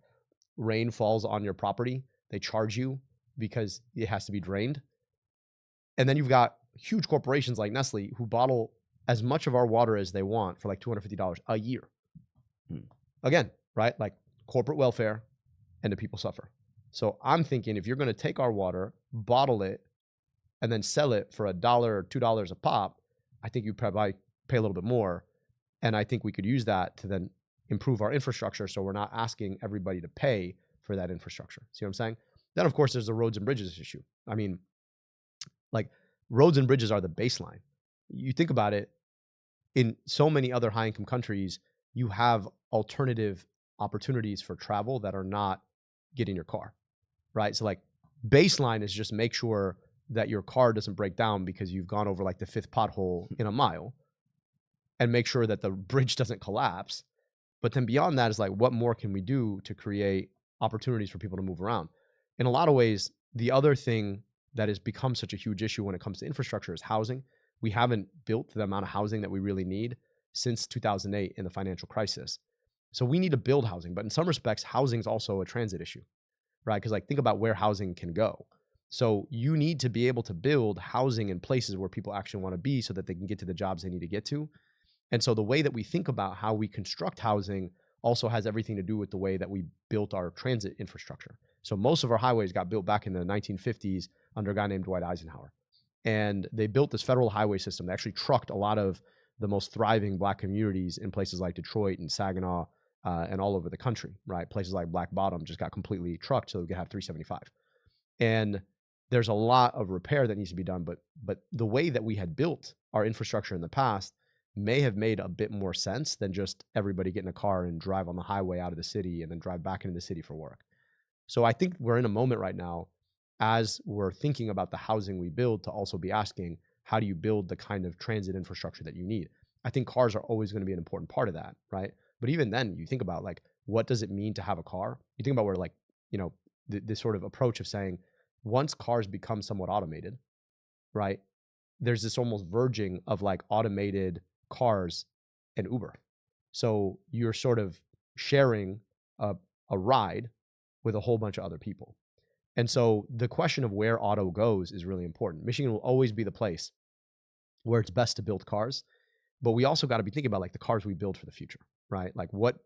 rain falls on your property, they charge you because it has to be drained. And then you've got huge corporations like Nestle who bottle as much of our water as they want for like $250 a year. Again, right? Like corporate welfare, and the people suffer. So I'm thinking, if you're going to take our water, bottle it, and then sell it for $1 or $2 a pop, I think you probably pay a little bit more. And I think we could use that to then improve our infrastructure, so we're not asking everybody to pay for that infrastructure. See what I'm saying? Then, of course, there's the roads and bridges issue. I mean, like, roads and bridges are the baseline. You think about it, in so many other high-income countries, you have alternative opportunities for travel that are not getting your car, right? So like, baseline is just make sure that your car doesn't break down because you've gone over like the 5th pothole in a mile, and make sure that the bridge doesn't collapse. But then beyond that is like, what more can we do to create opportunities for people to move around? In a lot of ways, the other thing that has become such a huge issue when it comes to infrastructure is housing. We haven't built the amount of housing that we really need since 2008 in the financial crisis. So we need to build housing, but in some respects, housing is also a transit issue, right? Because like, think about where housing can go. So you need to be able to build housing in places where people actually want to be so that they can get to the jobs they need to get to. And so the way that we think about how we construct housing also has everything to do with the way that we built our transit infrastructure. So most of our highways got built back in the 1950s under a guy named Dwight Eisenhower. And they built this federal highway system that actually trucked a lot of the most thriving Black communities in places like Detroit and Saginaw and all over the country, right? Places like Black Bottom just got completely trucked so we could have 375. And there's a lot of repair that needs to be done, but the way that we had built our infrastructure in the past may have made a bit more sense than just everybody get in a car and drive on the highway out of the city and then drive back into the city for work. So I think we're in a moment right now, as we're thinking about the housing we build, to also be asking, how do you build the kind of transit infrastructure that you need? I think cars are always going to be an important part of that, right? But even then, you think about like, what does it mean to have a car? You think about where like, this sort of approach of saying, once cars become somewhat automated, right? There's this almost verging of like automated cars and Uber. So you're sort of sharing a ride with a whole bunch of other people. And so the question of where auto goes is really important. Michigan will always be the place where it's best to build cars, but we also got to be thinking about like the cars we build for the future, right? Like what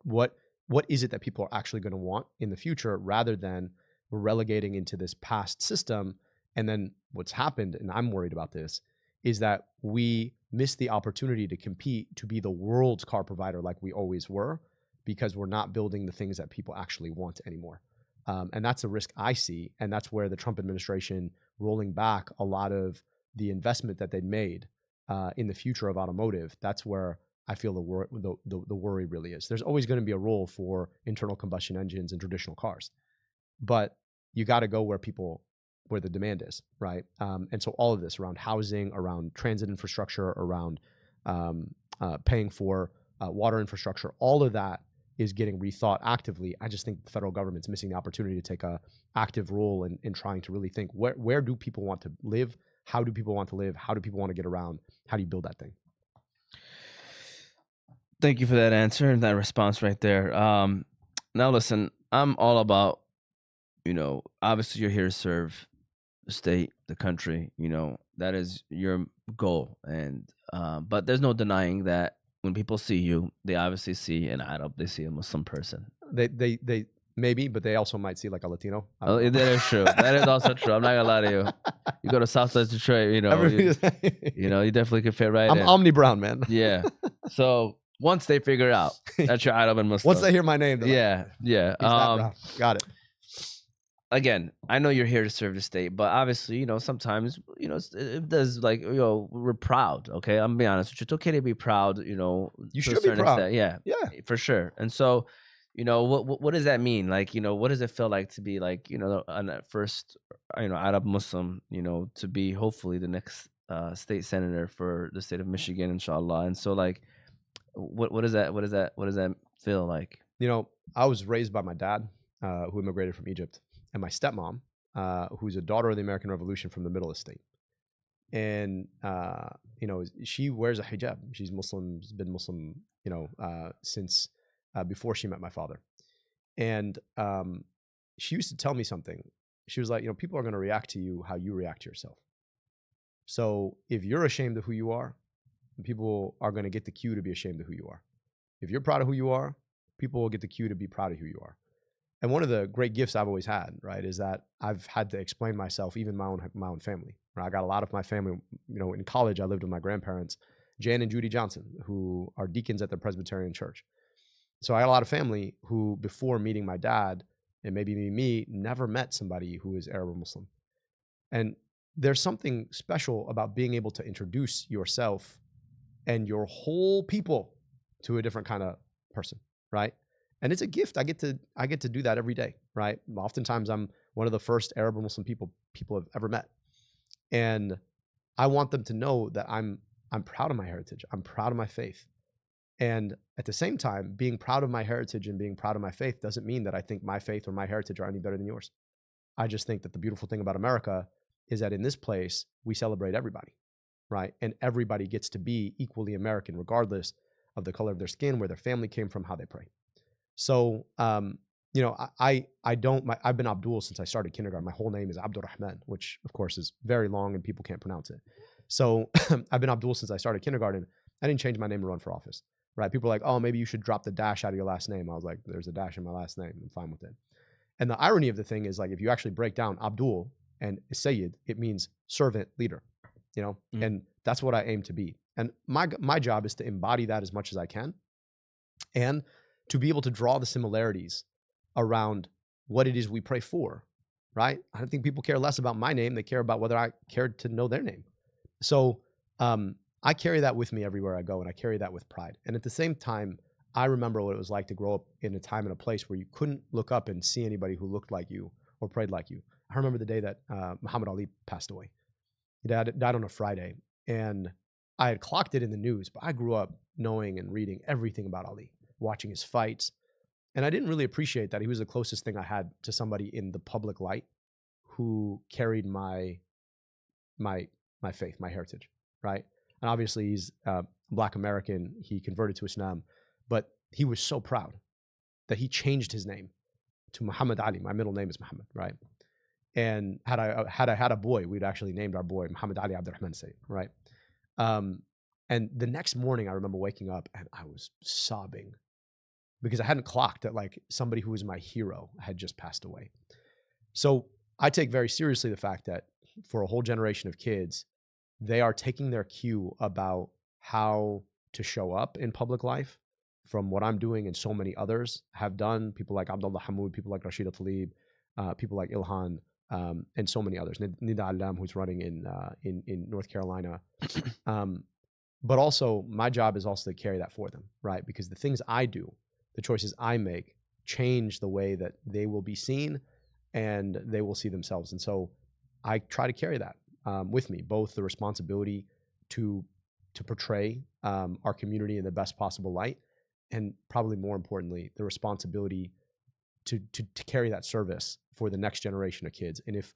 is it that people are actually going to want in the future, rather than we're relegating into this past system. And then what's happened, and I'm worried about this, is that we miss the opportunity to compete to be the world's car provider like we always were, because we're not building the things that people actually want anymore. And that's a risk I see. And that's where the Trump administration rolling back a lot of the investment that they'd made in the future of automotive, that's where I feel the worry really is. There's always going to be a role for internal combustion engines and traditional cars, but you got to go where the demand is, right? And so all of this around housing, around transit infrastructure, around paying for water infrastructure, all of that is getting rethought actively. I just think the federal government's missing the opportunity to take a active role in trying to really think, where do people want to live? How do people want to live? How do people want to get around? How do you build that thing? Thank you for that answer and that response right there. Now listen, I'm all about, obviously you're here to serve the state, the country, that is your goal. And but there's no denying that when people see you, they obviously see an Arab, they see a Muslim person. They maybe, but they also might see like a Latino. Oh, that is true. That is also true. I'm not gonna lie to you. You go to Southwest Detroit, you definitely could fit right in. I'm Omni Brown, man. Yeah. So once they figure out that you're Arab and Muslim, once they hear my name, yeah. Got it. Again, I know you're here to serve the state, but obviously, sometimes, it does, like, we're proud. Okay, I'm gonna be honest with you. It's okay to be proud. You should be proud. Extent. Yeah, for sure. And so, what does that mean? Like, what does it feel like to be like, an first, Arab Muslim, to be hopefully the next state senator for the state of Michigan, inshallah. And so like, what does that feel like? I was raised by my dad, who immigrated from Egypt, and my stepmom, who's a daughter of the American Revolution from the Middle Estate. And, she wears a hijab. She's Muslim, been Muslim, since before she met my father. And she used to tell me something. She was like, people are going to react to you how you react to yourself. So if you're ashamed of who you are, people are going to get the cue to be ashamed of who you are. If you're proud of who you are, people will get the cue to be proud of who you are. And one of the great gifts I've always had, right, is that I've had to explain myself, even my own family. Right? I got a lot of my family, in college, I lived with my grandparents, Jan and Judy Johnson, who are deacons at the Presbyterian Church. So I got a lot of family who, before meeting my dad, and maybe me, never met somebody who is Arab or Muslim. And there's something special about being able to introduce yourself and your whole people to a different kind of person, right? And it's a gift. I get to do that every day, right? Oftentimes I'm one of the first Arab or Muslim people have ever met. And I want them to know that I'm proud of my heritage. I'm proud of my faith. And at the same time, being proud of my heritage and being proud of my faith doesn't mean that I think my faith or my heritage are any better than yours. I just think that the beautiful thing about America is that in this place, we celebrate everybody, right? And everybody gets to be equally American, regardless of the color of their skin, where their family came from, how they pray. So, I've been Abdul since I started kindergarten. My whole name is Abdul Rahman, which of course is very long and people can't pronounce it. So I've been Abdul since I started kindergarten. I didn't change my name to run for office, right? People are like, oh, maybe you should drop the dash out of your last name. I was like, there's a dash in my last name. I'm fine with it. And the irony of the thing is, like, if you actually break down Abdul and Sayed, it means servant leader, and that's what I aim to be. And my job is to embody that as much as I can, and to be able to draw the similarities around what it is we pray for, right? I don't think people care less about my name. They care about whether I cared to know their name. So I carry that with me everywhere I go, and I carry that with pride. And at the same time, I remember what it was like to grow up in a time and a place where you couldn't look up and see anybody who looked like you or prayed like you. I remember the day that Muhammad Ali passed away. He died on a Friday, and I had clocked it in the news, but I grew up knowing and reading everything about Ali, watching his fights. And I didn't really appreciate that he was the closest thing I had to somebody in the public light who carried my faith, my heritage, right? And obviously he's Black American. He converted to Islam, but he was so proud that he changed his name to Muhammad Ali. My middle name is Muhammad, right? And had I had a boy, we'd actually named our boy Muhammad Ali Abdul El-Sayed, right? And the next morning, I remember waking up and I was sobbing because I hadn't clocked that, like, somebody who was my hero had just passed away. So I take very seriously the fact that for a whole generation of kids, they are taking their cue about how to show up in public life from what I'm doing and so many others have done. People like Abdullah Hamoud, people like Rashida Tlaib, people like Ilhan, and so many others. Nida Alam, who's running in North Carolina. But also, my job is also to carry that for them, right? Because the things I do, the choices I make, change the way that they will be seen and they will see themselves. And so I try to carry that with me, both the responsibility to portray our community in the best possible light, and probably more importantly, the responsibility to carry that service for the next generation of kids. And if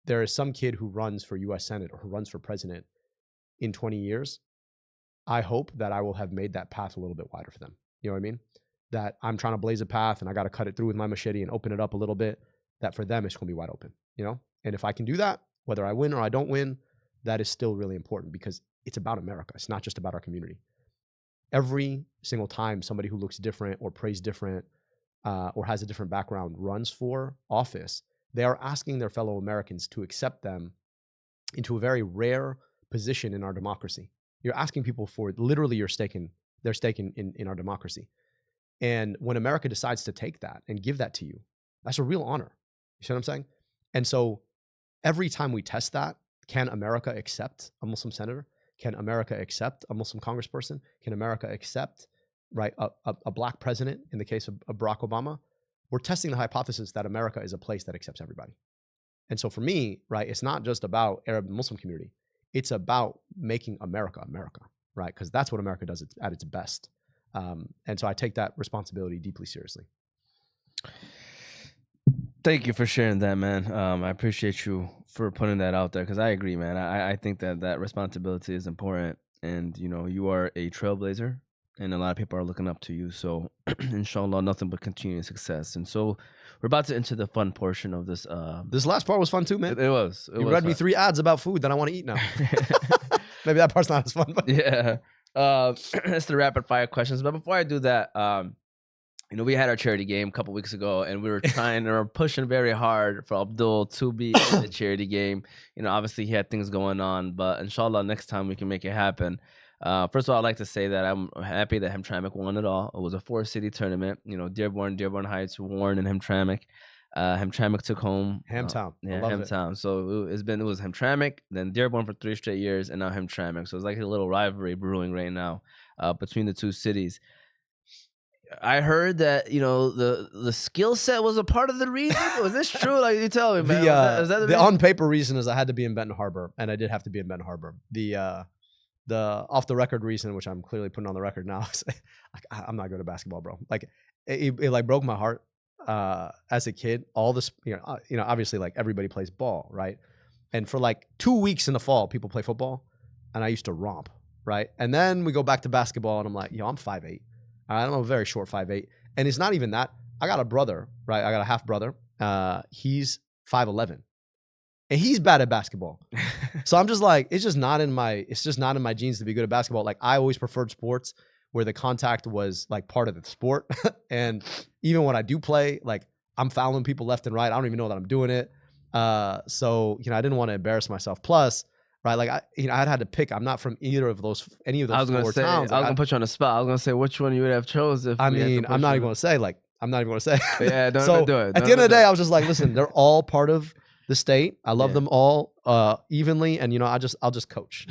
there is some kid who runs for U.S. Senate or who runs for president in 20 years, I hope that I will have made that path a little bit wider for them. You know what I mean? That I'm trying to blaze a path and I got to cut it through with my machete and open it up a little bit, that for them, it's going to be wide open, And if I can do that, whether I win or I don't win, that is still really important because it's about America. It's not just about our community. Every single time somebody who looks different or prays different or has a different background runs for office, they are asking their fellow Americans to accept them into a very rare position in our democracy. You're asking people for literally their stake in our democracy. And when America decides to take that and give that to you, that's a real honor. You see what I'm saying? And so every time we test that, can America accept a Muslim senator? Can America accept a Muslim congressperson? Can America accept right, a black president in the case of Barack Obama, we're testing the hypothesis that America is a place that accepts everybody. And so for me, right, it's not just about Arab and Muslim community. It's about making America, America, right? Because that's what America does at its best. And so I take that responsibility deeply seriously. Thank you for sharing that, man. I appreciate you for putting that out there because I agree, man. I think that responsibility is important. And, you know, you are a trailblazer and a lot of people are looking up to you. So, inshallah, nothing but continued success. And so we're about to enter the fun portion of this. This last part was fun too, man. It was. You read me 3 ads about food that I want to eat now. Maybe that part's not as fun. But yeah. It's the rapid fire questions. But before I do that, you know, we had our charity game a couple weeks ago, and we were pushing very hard for Abdul to be in the charity game. You know, obviously he had things going on, but inshallah, next time we can make it happen. First of all, I'd like to say that I'm happy that Hamtramck won it all. It was a 4-city tournament. You know, Dearborn Heights, Warren, and Hamtramck. Hamtramck took home Hamtown. Yeah, Hamtown. So it was Hamtramck, then Dearborn for 3 straight years, and now Hamtramck. So it's like a little rivalry brewing right now between the two cities. I heard that, you know, the skill set was a part of the reason. Was this true? Like, you tell me, man. Was that the on paper reason is I had to be in Benton Harbor, and I did have to be in Benton Harbor. The off the record reason, which I'm clearly putting on the record now, is I'm not good at basketball, bro. Like it like broke my heart as a kid. All this, you know, obviously like everybody plays ball, right? And for like 2 weeks in the fall, people play football, and I used to romp, right? And then we go back to basketball, and I'm like, yo, I'm 5'8". I'm a very short 5'8", and it's not even that. I got a brother, right? I got a half brother. He's 5'11", and he's bad at basketball. So I'm just like, it's just not in my genes to be good at basketball. Like I always preferred sports where the contact was like part of the sport, and even when I do play, like I'm fouling people left and right. I don't even know that I'm doing it. So you know, I didn't want to embarrass myself. Plus, right, like I had to pick. I'm not from any of those I was gonna 4 say, towns. I was gonna put you on the spot. I was gonna say which one you would have chose if. I mean, I'm not even gonna say. Yeah, don't so even do it. At the end of the day, I was just like, listen, they're all part of the state. I love them all evenly, and you know, I'll just coach,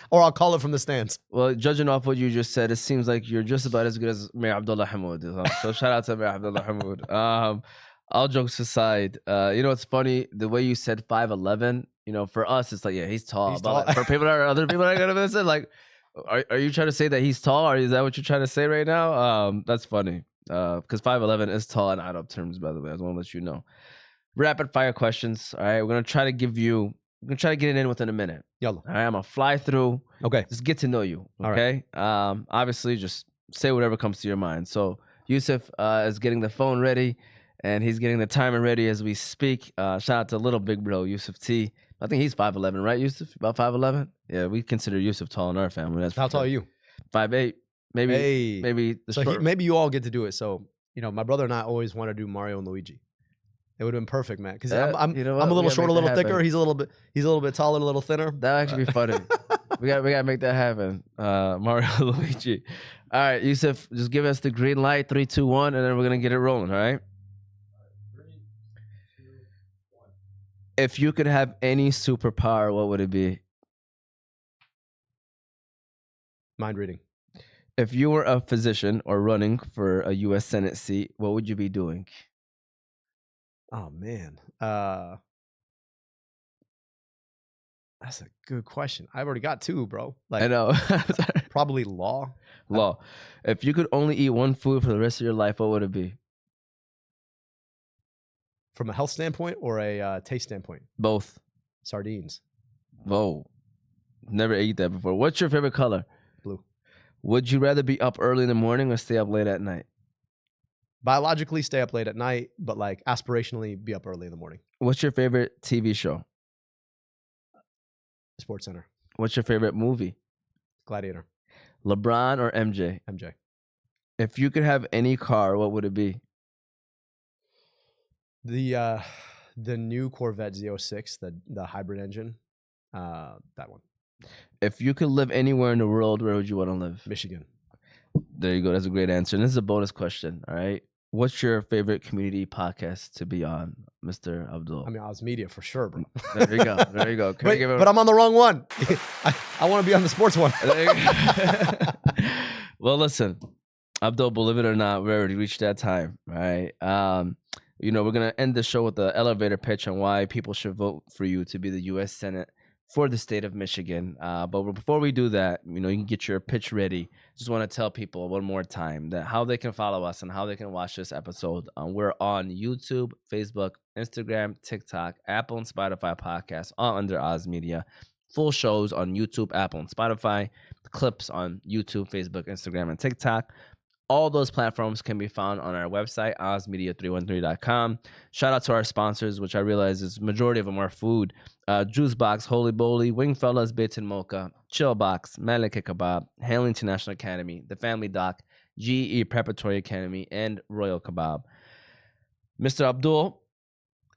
or I'll call it from the stands. Well, judging off what you just said, it seems like you're just about as good as Mayor Abdullah Hamoud. So shout out to Mayor Abdullah Hamoud. All jokes aside, you know, it's funny the way you said 5'11". You know, for us, it's like, yeah, he's tall. He's but tall. Like, for people that are other people that are gonna listen, like, are you trying to say that he's tall, or is that what you're trying to say right now? That's funny. Because 5'11" is tall in Arab terms, by the way. I just want to let you know. Rapid fire questions. All right, we're gonna try to get it in within a minute. Yalla. All right, I'm gonna fly through. Okay. Just get to know you. All Okay. Obviously, just say whatever comes to your mind. So Yusuf is getting the phone ready, and he's getting the timer ready as we speak. Shout out to little big bro Yusuf T. I think he's 5'11", right, Yusuf? About 5'11"? Yeah, we consider Yusuf tall in our family. That's How tall are you? 5'8". Maybe. Hey. Maybe. Maybe you all get to do it. So you know, my brother and I always want to do Mario and Luigi. It would have been perfect, man. Because I'm you know a little short, a little thicker. Happen. He's a little bit taller, a little thinner. That would actually be funny. we gotta make that happen. Mario and Luigi. All right, Yusuf, just give us the green light. 3, 2, 1, and then we're gonna get it rolling. All right. 3, 2, 1. If you could have any superpower, what would it be? Mind reading. If you were a physician or running for a U.S. Senate seat, what would you be doing? Oh man, that's a good question. I've already got 2, bro. Like, I know. Probably law. Law. If you could only eat one food for the rest of your life, what would it be? From a health standpoint or a taste standpoint? Both. Sardines. Whoa. Never ate that before. What's your favorite color? Blue. Would you rather be up early in the morning or stay up late at night? Biologically, stay up late at night, but like aspirationally, be up early in the morning. What's your favorite TV show? Sports Center. What's your favorite movie? Gladiator. LeBron or MJ? MJ. If you could have any car, what would it be? The new Corvette Z06, the hybrid engine, that one. If you could live anywhere in the world, where would you want to live? Michigan. There you go. That's a great answer. And this is a bonus question. All right. What's your favorite community podcast to be on, Mr. Abdul? I mean, Oz Media for sure, bro. There you go. There you go. Wait, but I'm on the wrong one. I want to be on the sports one. Well, listen. Abdul, believe it or not, we already reached that time, right? We're gonna end the show with the elevator pitch on why people should vote for you to be the U.S. Senate for the state of Michigan. But before we do that, you can get your pitch ready. Just want to tell people one more time that how they can follow us and how they can watch this episode. We're on YouTube, Facebook, Instagram, TikTok, Apple and Spotify podcasts, all under Oz Media. Full shows on YouTube, Apple, and Spotify. Clips on YouTube, Facebook, Instagram, and TikTok. All those platforms can be found on our website, ozmedia313.com. Shout out to our sponsors, which I realize is majority of them are food. Juice Box, Holy Bowly, Wingfellas, Bits and Mocha, Chill Box, Malika Kebab, Hale International Academy, The Family Doc, GE Preparatory Academy, and Royal Kebab. Mr. Abdul,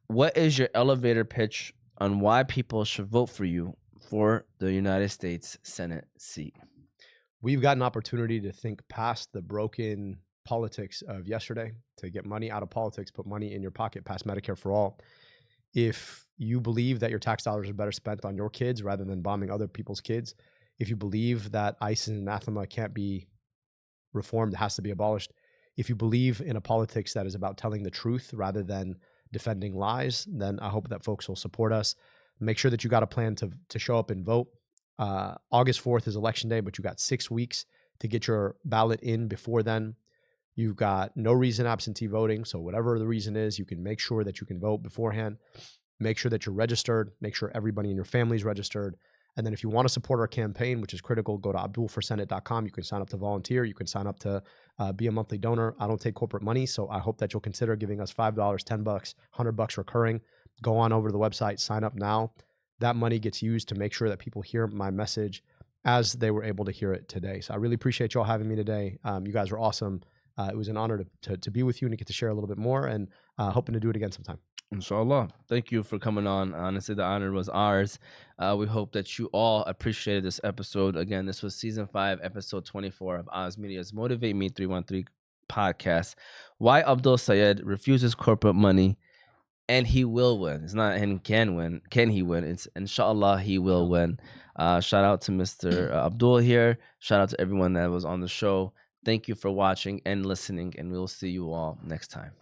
what is your elevator pitch on why people should vote for you for the United States Senate seat? We've got an opportunity to think past the broken politics of yesterday, to get money out of politics, put money in your pocket, past Medicare for all. If you believe that your tax dollars are better spent on your kids rather than bombing other people's kids, if you believe that ICE and anathema can't be reformed, it has to be abolished, if you believe in a politics that is about telling the truth rather than defending lies, then I hope that folks will support us. Make sure that you got a plan to show up and vote. August 4th is election day, but you got 6 weeks to get your ballot in before then. You've got no reason absentee voting. So whatever the reason is, you can make sure that you can vote beforehand. Make sure that you're registered. Make sure everybody in your family is registered. And then if you want to support our campaign, which is critical, go to abdulforsenate.com. You can sign up to volunteer. You can sign up to be a monthly donor. I don't take corporate money, so I hope that you'll consider giving us $5, $10, $100 recurring. Go on over to the website, sign up now. That money gets used to make sure that people hear my message as they were able to hear it today. So I really appreciate y'all having me today. You guys were awesome. It was an honor to be with you and to get to share a little bit more, and hoping to do it again sometime. Inshallah. Thank you for coming on. Honestly, the honor was ours. We hope that you all appreciated this episode. Again, this was season 5, episode 24 of Oz Media's Motivate Me 313 podcast. Why Abdul El-Sayed refuses corporate money, and he will win. It's not and can win. Can he win? It's inshallah he will win. Shout out to Mr. Abdul here. Shout out to everyone that was on the show. Thank you for watching and listening, and we will see you all next time.